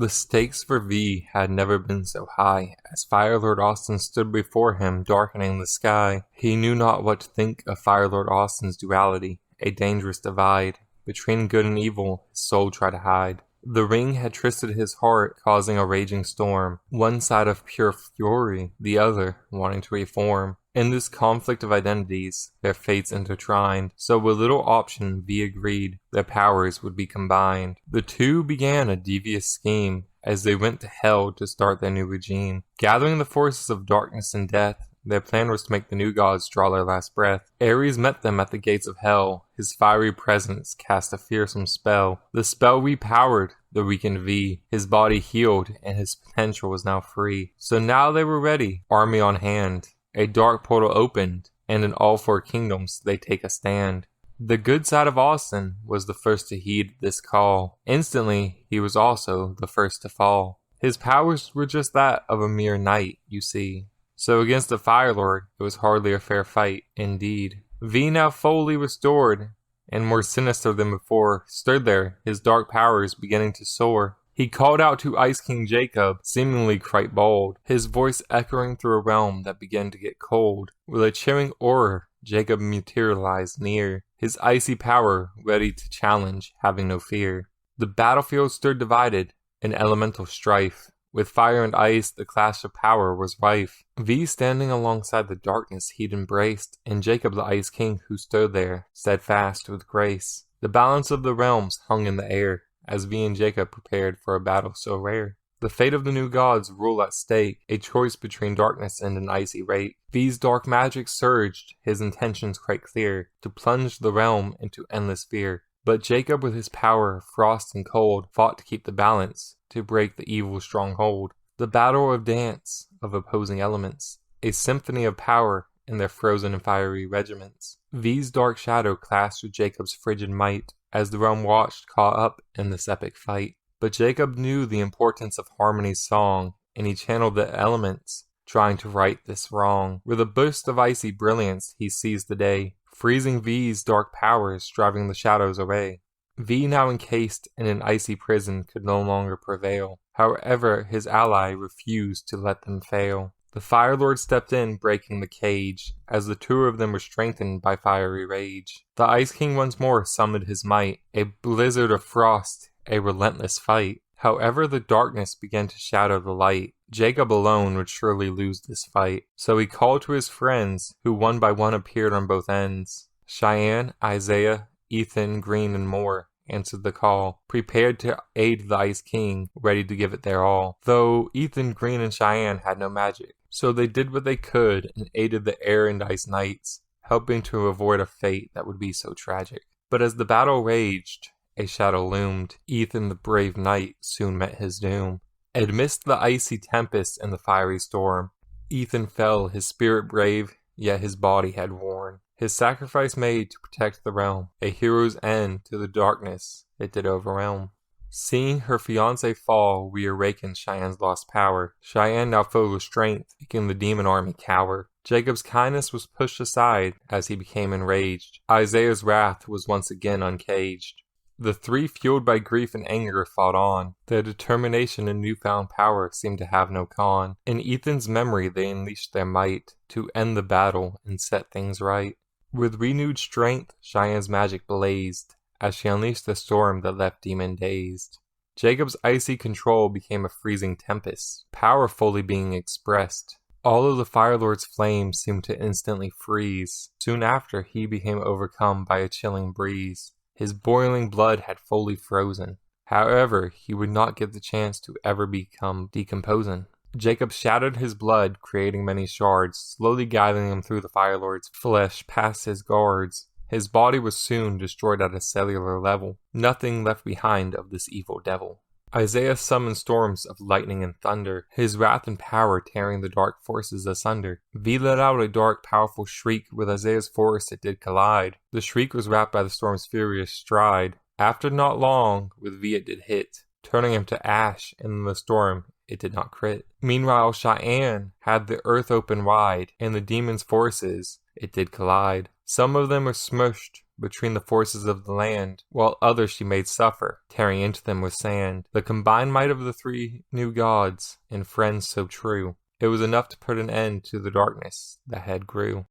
The stakes for V had never been so high, as Firelord Austin stood before him, darkening the sky. He knew not what to think of Firelord Austin's duality, a dangerous divide. Between good and evil, his soul tried to hide. The ring had twisted his heart, causing a raging storm, one side of pure fury, the other wanting to reform. In this conflict of identities, their fates intertwined, so with little option V agreed their powers would be combined. The two began a devious scheme as they went to hell to start their new regime. Gathering the forces of darkness and death, their plan was to make the new gods draw their last breath. Ares met them at the gates of hell. His fiery presence cast a fearsome spell. The spell repowered the weakened V. His body healed, and his potential was now free. So now they were ready, army on hand. A dark portal opened, and in all four kingdoms they take a stand. The good side of Austin was the first to heed this call. Instantly, he was also the first to fall. His powers were just that of a mere knight, you see. So against the Firelord, it was hardly a fair fight, indeed. V, now fully restored, and more sinister than before, stood there, his dark powers beginning to soar. He called out to Ice King Jacob, seemingly quite bold, his voice echoing through a realm that began to get cold. With a chilling aura, Jacob materialized near, his icy power ready to challenge, having no fear. The battlefield stood divided, in elemental strife. With fire and ice, the clash of power was rife. V standing alongside the darkness he'd embraced, and Jacob the Ice King who stood there, steadfast with grace. The balance of the realms hung in the air, as V and Jacob prepared for a battle so rare. The fate of the new gods ruled at stake, a choice between darkness and an icy rate. V's dark magic surged, his intentions quite clear, to plunge the realm into endless fear. But Jacob with his power, frost and cold, fought to keep the balance, to break the evil stronghold. The battle of dance, of opposing elements, a symphony of power in their frozen and fiery regiments. V's dark shadow clashed with Jacob's frigid might, as the realm watched caught up in this epic fight. But Jacob knew the importance of harmony's song, and he channeled the elements, trying to right this wrong. With a burst of icy brilliance, he seized the day, freezing V's dark powers, driving the shadows away. V, now encased in an icy prison, could no longer prevail. However, his ally refused to let them fail. The Firelord stepped in, breaking the cage, as the two of them were strengthened by fiery rage. The Ice King once more summoned his might, a blizzard of frost, a relentless fight. However, the darkness began to shadow the light. Jacob alone would surely lose this fight, so he called to his friends, who one by one appeared on both ends. Cheyenne, Isaiah, Ethan, Green, and more answered the call, prepared to aid the Ice King, ready to give it their all. Though Ethan, Green, and Cheyenne had no magic, so they did what they could and aided the Air and Ice Knights, helping to avoid a fate that would be so tragic. But as the battle raged, a shadow loomed. Ethan, the brave knight, soon met his doom. Amidst the icy tempest and the fiery storm, Ethan fell, his spirit brave, yet his body had worn. His sacrifice made to protect the realm, a hero's end to the darkness it did overwhelm. Seeing her fiancé fall, reawakened Cheyenne's lost power. Cheyenne, now filled with strength, making the demon army cower. Jacob's kindness was pushed aside as he became enraged. Isaiah's wrath was once again uncaged. The three, fueled by grief and anger, fought on. Their determination and newfound power seemed to have no con. In Ethan's memory they unleashed their might to end the battle and set things right. With renewed strength, Cheyenne's magic blazed, as she unleashed the storm that left demon dazed. Jacob's icy control became a freezing tempest, power fully being expressed. All of the Firelord's flames seemed to instantly freeze. Soon after, he became overcome by a chilling breeze. His boiling blood had fully frozen. However, he would not get the chance to ever become decomposing. Jacob shattered his blood, creating many shards, slowly guiding him through the Firelord's flesh past his guards. His body was soon destroyed at a cellular level, nothing left behind of this evil devil. Isaiah summoned storms of lightning and thunder, his wrath and power tearing the dark forces asunder. V let out a dark, powerful shriek, with Isaiah's force it did collide. The shriek was wrapped by the storm's furious stride. After not long, with V it did hit, turning him to ash, and in the storm it did not crit. Meanwhile, Cheyenne had the earth open wide, and the demon's forces it did collide. Some of them were smushed between the forces of the land, while others she made suffer, tearing into them with sand. The combined might of the three new gods, and friends so true, it was enough to put an end to the darkness that had grew.